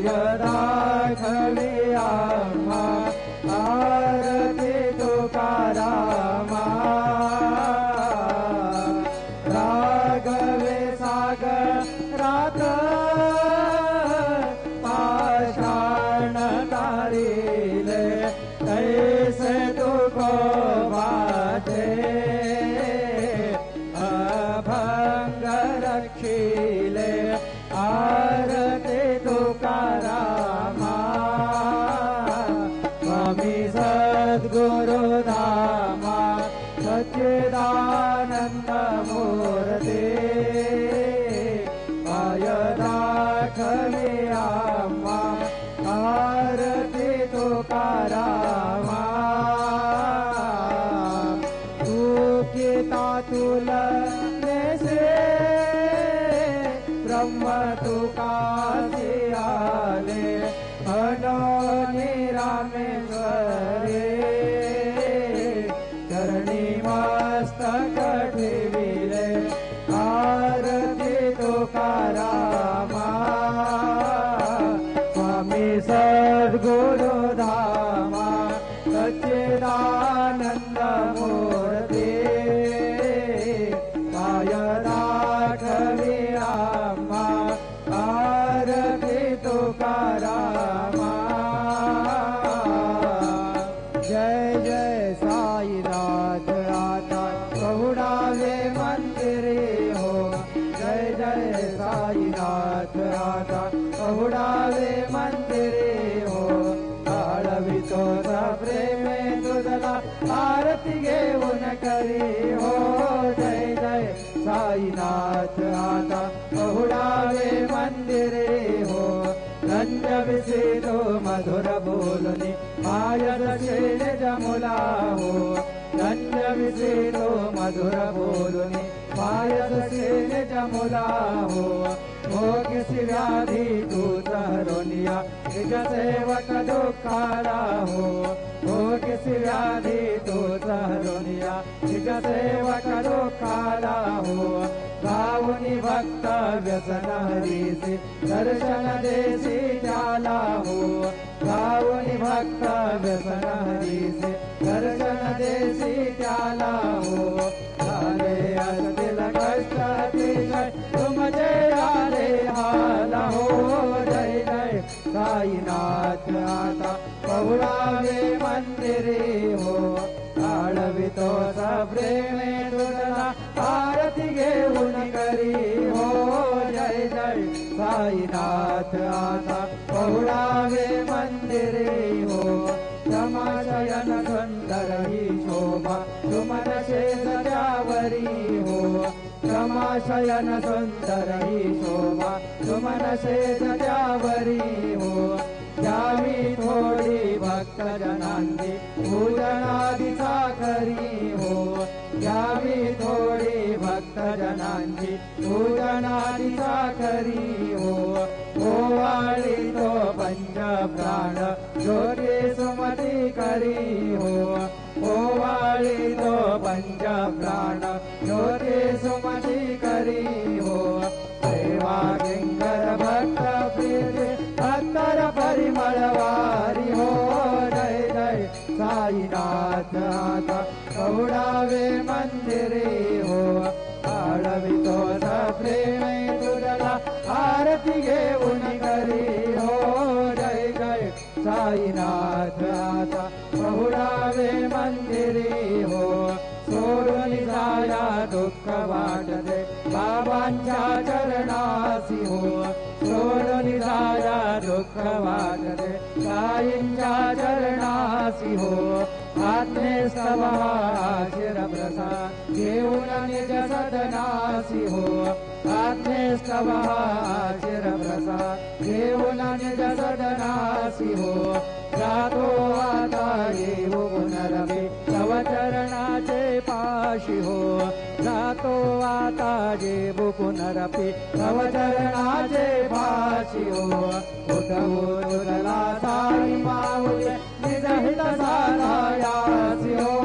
पाय दाखवी आम्हा आरती तुकारामा राघवे सागरात पाषाण तारिले तैसे तुकोबाचे अभंग रक्षिले आरती तुकारामा स्वामी सद्गुरुधामा सच्चिदानंद मूर्ती पाय दाखवी आम्हा आरती तुकारामा दुःखिता तुलनेसे ब्रह्म तुकासी आले अनोनी रामेश्वरे चरणी मस्तक ठेविले आरती तुकारामा स्वामी सद्गुरुधामा सच्चिदानंद मूर्ती पाय दाखवी आम्हा आरती तुकारामा जय जय साईनाथ आता पहुडावे मंदिरे हो जय जय साईनाथ आता पहुडावे मंदिरे हो आळवितो प्रेमे तुझला आरती घेऊन करी हो जय जय साईनाथ आता पहुडावे मंदिरे हो धन्य विसेतो मधुर बोलनी माया दशेने जमुला हो धन्य विसेतो मधुर बोलनी माया दशेने जमुला हो किसी व्याधी तू सहरोनिया निज सेवक दुखाला हो किसी व्याधी तू सहरोनिया निज सेवक दुखाला हो गावनी भक्त व्यसन हरीसी दर्शन देसी जाला हो गावनी भक्त व्यसन हरीसी दर्शन देसी जाला हो झाले असतील कष्ट अतिशय तुम जय आले हाला हो जय जय साईनाथ आता पहुडावे मंदिरे हो आळवितो प्रेमे तुझला आरती घेऊन करी हो जय जय साईनाथ आता पहुडावे मंदिरे हो क्षमाशयन सुंदर ही शोभा सुमन शेष त्यावरी हो क्षमाशयन सुंदर ही शोभा सुमन शेष त्यावरी हो घ्यावी थोडी भक्त जनांची पूजनादी साखरी हो घ्यावी थोडी भक्त जनांची पूजनादी साखरी हो ओवाळी तो पंच प्राण ज्योती सुमती करी हो ओवाळी तो पंच प्राण ज्योती सुमती करी हो सेवा किंकर भक्त प्रीती भक्तर परिमळवारी हो जय जय साईनाथ आता पहुडावे मंदिरे हो आळवितो प्रेमे तुझला आरती घेऊन करी हो जय जय साईनाथ आता पहुडावे मंदिरे हो सोडून जाया दुःख वाटते बाबांच्या चरणासी हो सोडून जाया दुःख वाटते साईंच्या चरणासी हो आत्मेस्तव शिर प्रसाद घेऊन निज सदनासी हो आत्मेस्तव शिर प्रसाद घेऊन निज सदनासी हो जातो आता येऊ पुनरपी तव चरणाचे पाशी हो जातो आता जेबू पुनरपी तव चरणाचे पाशी हो उठवूला साई माऊली निज हित सारायासी हो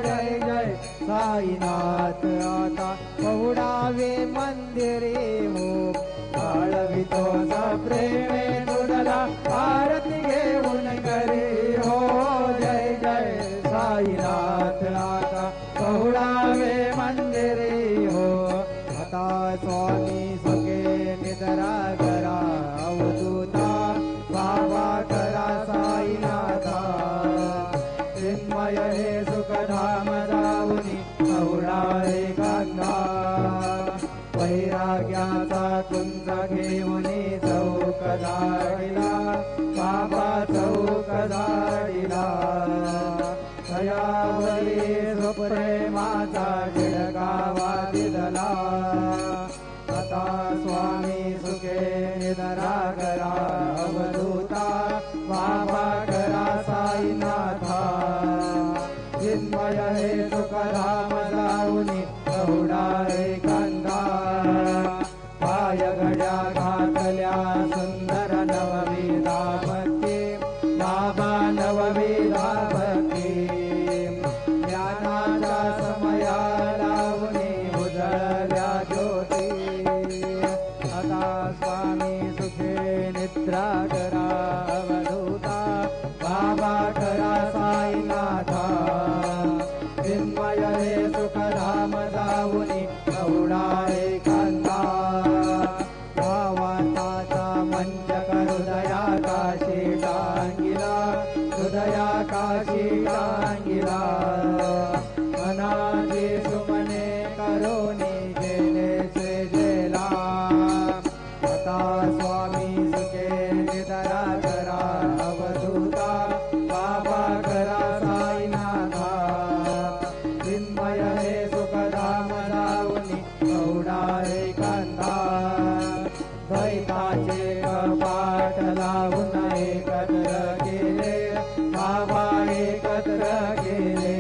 जय जय साईनाथ आता पहुडावे मंदिरे हो आळवितो प्रेमे तुडला घेऊनी चौक झाडिला बाबा चौक झाडिला दयावरी सुप्रेमाचा टिळकावा दिदला आता स्वामी सुखे निद्रा करा अवधूता बाबा करा साईनाथा चिन्मय हे सुखधाम जाऊनी एवढा एकांता पाय घड्या घातल्या सुंदर नवविधा भक्ती बाबा नवविधा भक्ती ज्ञानाच्या समया लावणी उजळल्या ज्योती आता स्वामी सुखे निद्रा करा अवधूता बाबा करा साईनाथा चिन्मय हे सुखधाम जाऊनी एवढा एकांता भावाचा मंचक हृदयाकाशी टांगिला हृदयाकाशी टांगिला मनाची सुमने करोनी गेले श्रेजेला आता स्वामी सुखे निद्रा करा अवधूता बाबा करा साईनाथा चिन्मय हे सुखधाम जाऊनी एवढा एकांता द्वैताचे कपाट लावून एकत्र गेले बाबा एकत्र गेले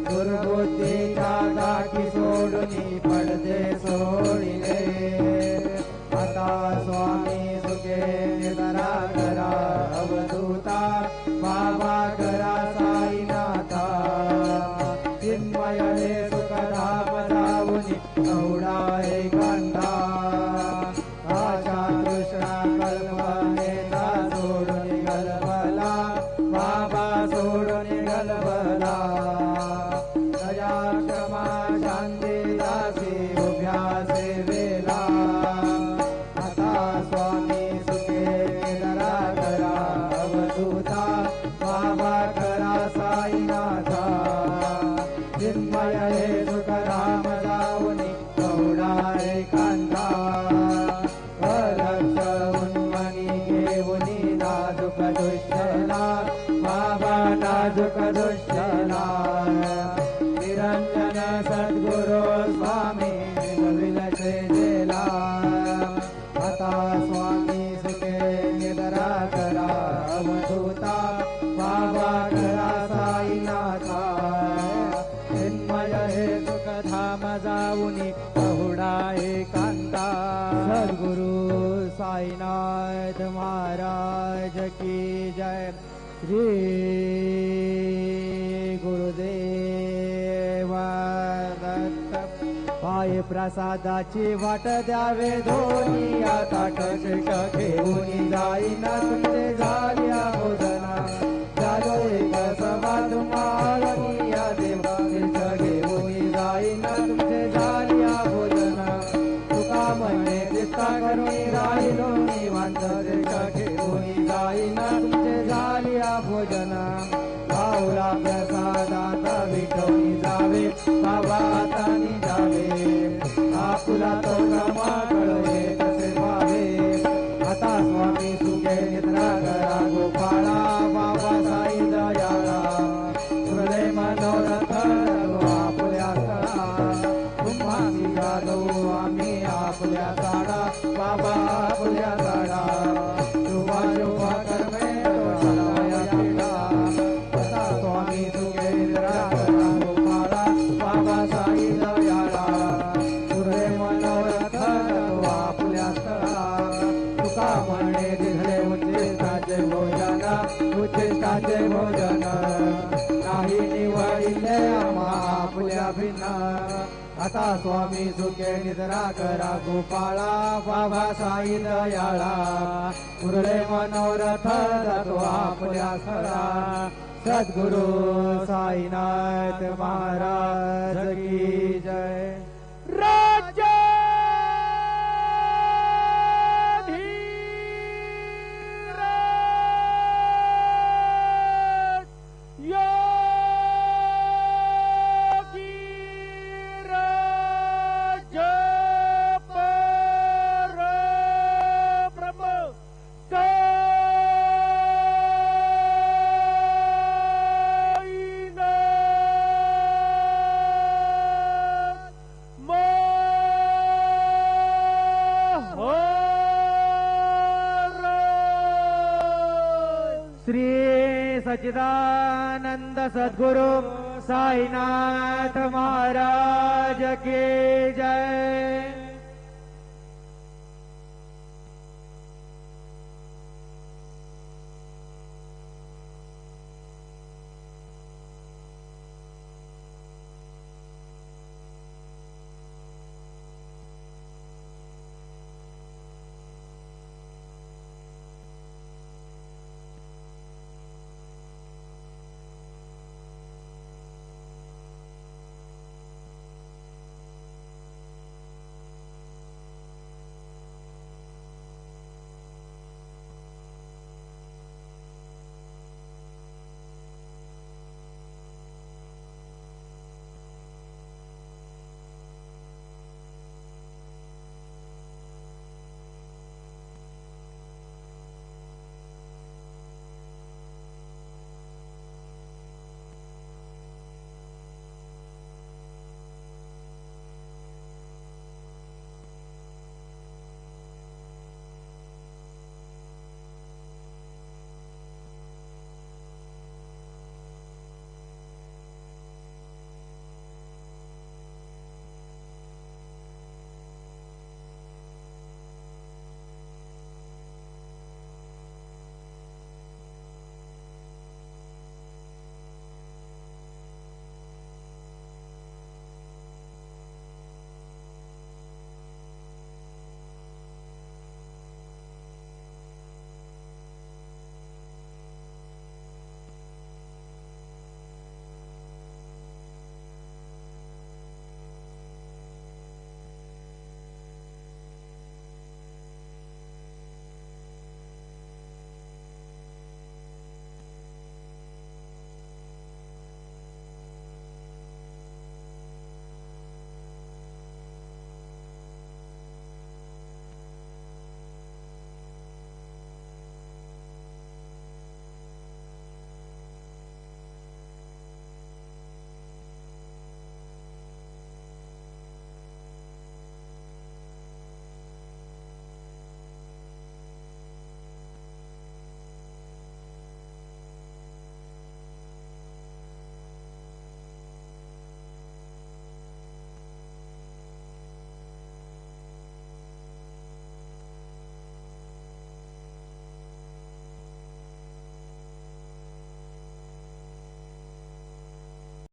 दुर्बुद्धीच्या दाटी सोडून पडदे सोडिले आता स्वामी सुखे निद्रा करा अवधूता बाबा करा साईनाथा चिन्मय हे सुखधाम जाऊनी एवढा एकांता आशा कृष्णा कल्पनेचा सोडून गलबला बाबा सोडून गलबला दया क्षमा शांती दासी उभ्या सेवेला आता स्वामी सुखे निद्रा करा अवधूता बाबा करा साईनाथा चिन्मय हे सुखधाम जाऊनी एवढा एकांता अलक्ष उन्मनी घेऊनी नाजुक दुष्टला बाबा नाजुक दुष्टला निरंजन सद्गुरु स्वामी विलसेला आता स्वामी सुखे निद्रा करा अवधूता बाबा करा साईनाथा चिन्मय हे सुखधाम जाऊनी एवढा एकांता सद्गुरु साईनाथ महाराज की जय श्री गुरुदेव दत्त पाय प्रसादाची वाट द्यावे दोन्ही आता टक घेऊन जाईना तुमचे झाल्या भोजना जालो एक सभा तुम्हाला या देवा घेऊन जाईना तुमचे झाल्या भोजना तुका म्हणे दिसता करून राहिलो निवांत घेऊन जाईना तुमचे झाल्या भोजना पावला प्रसादात विठोनी जावे बाबा आता जावे आपुला तो नमा कळवे कसे व्हावे आता स्वामी सुखे निद्रा करा गोपाळा बाबा साई दयाळा हृदय मनोरथ आपल्या स्थळा तुम्हासी गालो आम्ही आपल्या झाडा बाबा आपल्या झाडा शुभा शुभा कर्मे स्वामी सुखे निद्रा करा गोपाळा बाबा साई दयाळा हृदय मनोरथ आपल्या स्थळा तुका म्हणे दिघले उच्चिष्टाचे भोजन उच्चिष्टाचे भोजन नाही निवडिले आम्हा आपल्या भिन्न आता स्वामी सुखे निद्रा करा गोपाळा बाबा साई दयाळा हृदय मनोरथ जातो आपल्या स्थळा सद्गुरु साईनाथ महाराज की जय राजा Para श्री सच्चिदानंद सद्गुरु साईनाथ महाराज की जय।